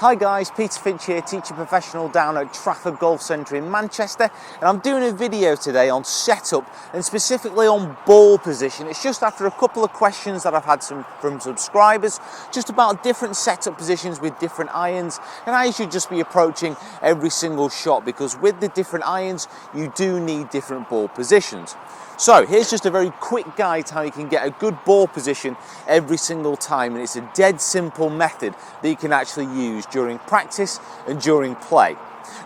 Hi guys, Peter Finch here, teaching professional down at Trafford Golf Centre in Manchester, and I'm doing a video today on setup and specifically on ball position. It's just after a couple of questions that I've had from subscribers just about different setup positions with different irons and how you should just be approaching every single shot, because with the different irons you do need different ball positions. So here's just a very quick guide to how you can get a good ball position every single time, and it's a dead simple method that you can actually use during practice and during play.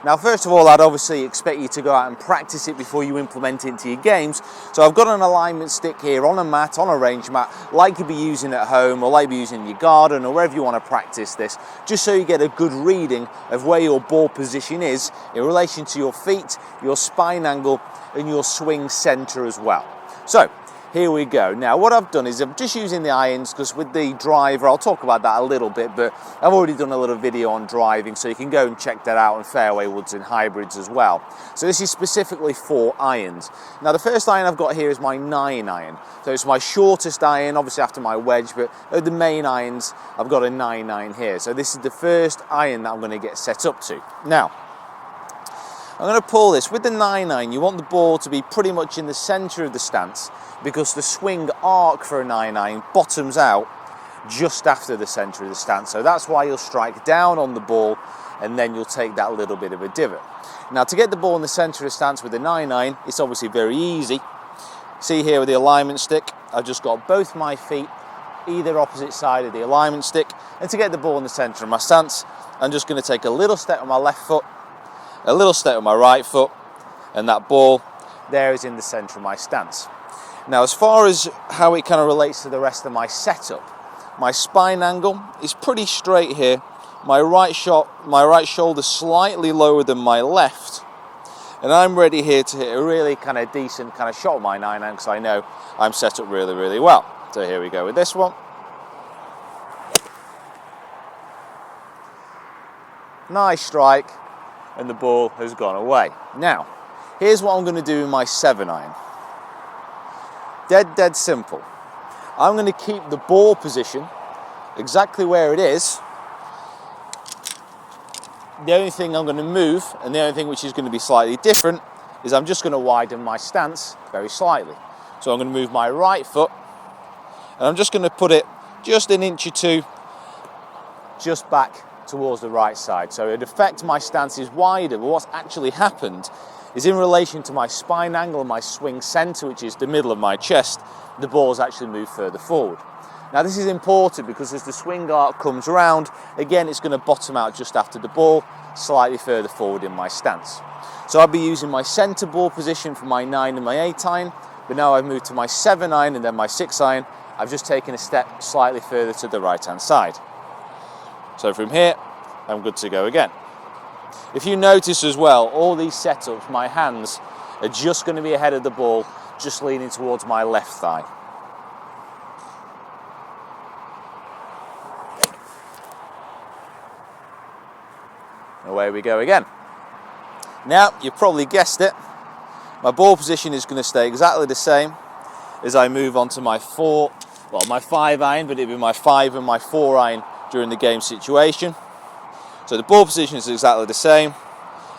Now first of all, I'd obviously expect you to go out and practice it before you implement it into your games. So I've got an alignment stick here on a mat, on a range mat, like you'd be using at home or like you'd be using in your garden or wherever you want to practice this, just so you get a good reading of where your ball position is in relation to your feet, your spine angle and your swing center as well. So here we go. Now what I've done is I'm just using the irons, because with the driver, I'll talk about that a little bit, but I've already done a little video on driving, so you can go and check that out on fairway woods and hybrids as well. So this is specifically for irons. Now the first iron I've got here is my 9 iron. So it's my shortest iron, obviously after my wedge, but of the main irons, I've got a 9 iron here. So this is the first iron that I'm going to get set up to. Now, I'm going to pull this. With the 9 iron, you want the ball to be pretty much in the center of the stance, because the swing arc for a 9 iron bottoms out just after the center of the stance. So that's why you'll strike down on the ball and then you'll take that little bit of a divot. Now to get the ball in the center of the stance with the 9 iron, it's obviously very easy. See here with the alignment stick, I've just got both my feet either opposite side of the alignment stick, and to get the ball in the center of my stance, I'm just going to take a little step on my left foot, a little step on my right foot, and that ball there is in the center of my stance. Now as far as how it kind of relates to the rest of my setup, my spine angle is pretty straight here. My right shoulder slightly lower than my left, and I'm ready here to hit a really kind of decent kind of shot with my 9 iron, because I know I'm set up really, really well. So here we go with this one. Nice strike, and the ball has gone away. Now, here's what I'm going to do with my 7 iron. Dead simple. I'm going to keep the ball position exactly where it is. The only thing I'm going to move, and the only thing which is going to be slightly different, is I'm just going to widen my stance very slightly. So I'm going to move my right foot, and I'm just going to put it just an inch or two just back towards the right side. So in effect my stance is wider, but what's actually happened is in relation to my spine angle and my swing center, which is the middle of my chest, the ball's actually moved further forward. Now this is important because as the swing arc comes around, again it's going to bottom out just after the ball, slightly further forward in my stance. So I'll be using my center ball position for my 9 and my 8 iron, but now I've moved to my 7 iron and then my 6 iron, I've just taken a step slightly further to the right hand side. So from here, I'm good to go again. If you notice as well, all these setups, my hands are just going to be ahead of the ball, just leaning towards my left thigh. Away we go again. Now, you've probably guessed it, my ball position is going to stay exactly the same as I move on to my 5 iron, but it'll be my 5 and my 4 iron during the game situation. So the ball position is exactly the same.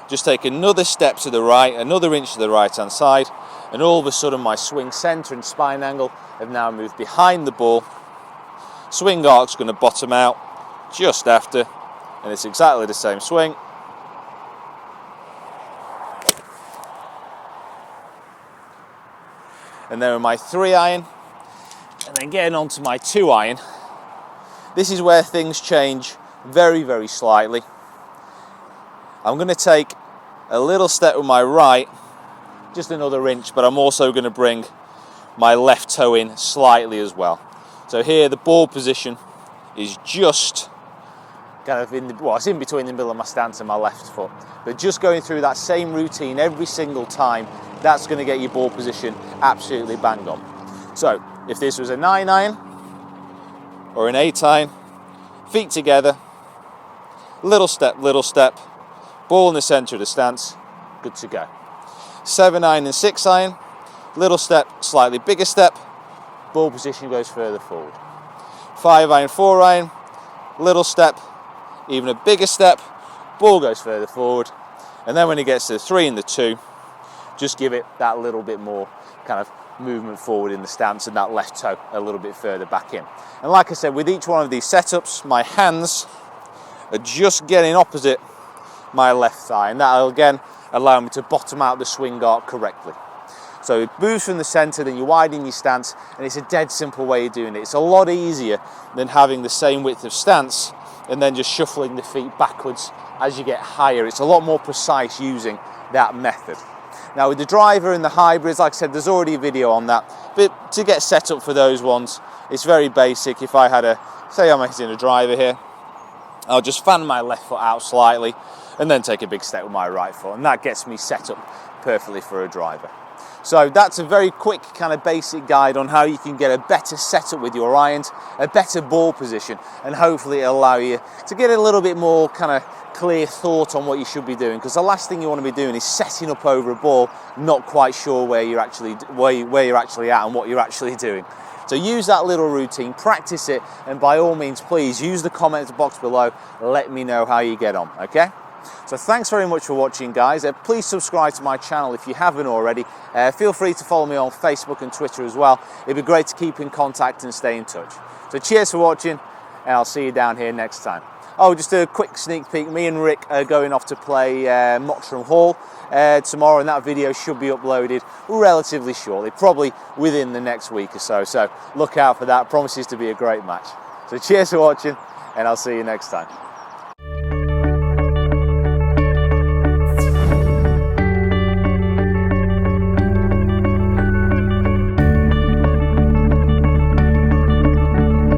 Just take another step to the right, another inch to the right hand side, and all of a sudden my swing center and spine angle have now moved behind the ball. Swing arc's going to bottom out just after, and it's exactly the same swing. And then with my 3 iron, and then getting on to my 2 iron, this is where things change very, very slightly. I'm going to take a little step with my right, just another inch, but I'm also going to bring my left toe in slightly as well. So here the ball position is just kind of it's in between the middle of my stance and my left foot. But just going through that same routine every single time, that's going to get your ball position absolutely bang on. So if this was a 9 iron or an 8 iron, feet together, little step, ball in the center of the stance, good to go. 7 iron and 6 iron, little step, slightly bigger step, ball position goes further forward. 5 iron, 4 iron, little step, even a bigger step, ball goes further forward, and then when it gets to the 3 and the 2, just give it that little bit more kind of movement forward in the stance and that left toe a little bit further back in. And like I said, with each one of these setups, my hands are just getting opposite my left thigh, and that'll again allow me to bottom out the swing arc correctly. So it moves from the center, then you widen your stance, and it's a dead simple way of doing it. It's a lot easier than having the same width of stance and then just shuffling the feet backwards as you get higher. It's a lot more precise using that method. Now with the driver and the hybrids, like I said, there's already a video on that, but to get set up for those ones, it's very basic. If I had say I'm hitting a driver here, I'll just fan my left foot out slightly and then take a big step with my right foot, and that gets me set up perfectly for a driver. So that's a very quick kind of basic guide on how you can get a better setup with your irons, a better ball position, and hopefully it'll allow you to get a little bit more kind of clear thought on what you should be doing, because the last thing you want to be doing is setting up over a ball, not quite sure where you're actually at and what you're actually doing. So use that little routine, practice it, and by all means, please use the comments box below. Let me know how you get on, okay? So thanks very much for watching, guys. Please subscribe to my channel if you haven't already. Feel free to follow me on Facebook and Twitter as well. It'd be great to keep in contact and stay in touch. So cheers for watching, and I'll see you down here next time. Oh, just a quick sneak peek. Me and Rick are going off to play Mottram Hall tomorrow, and that video should be uploaded relatively shortly, probably within the next week or so. So look out for that. Promises to be a great match. So cheers for watching, and I'll see you next time.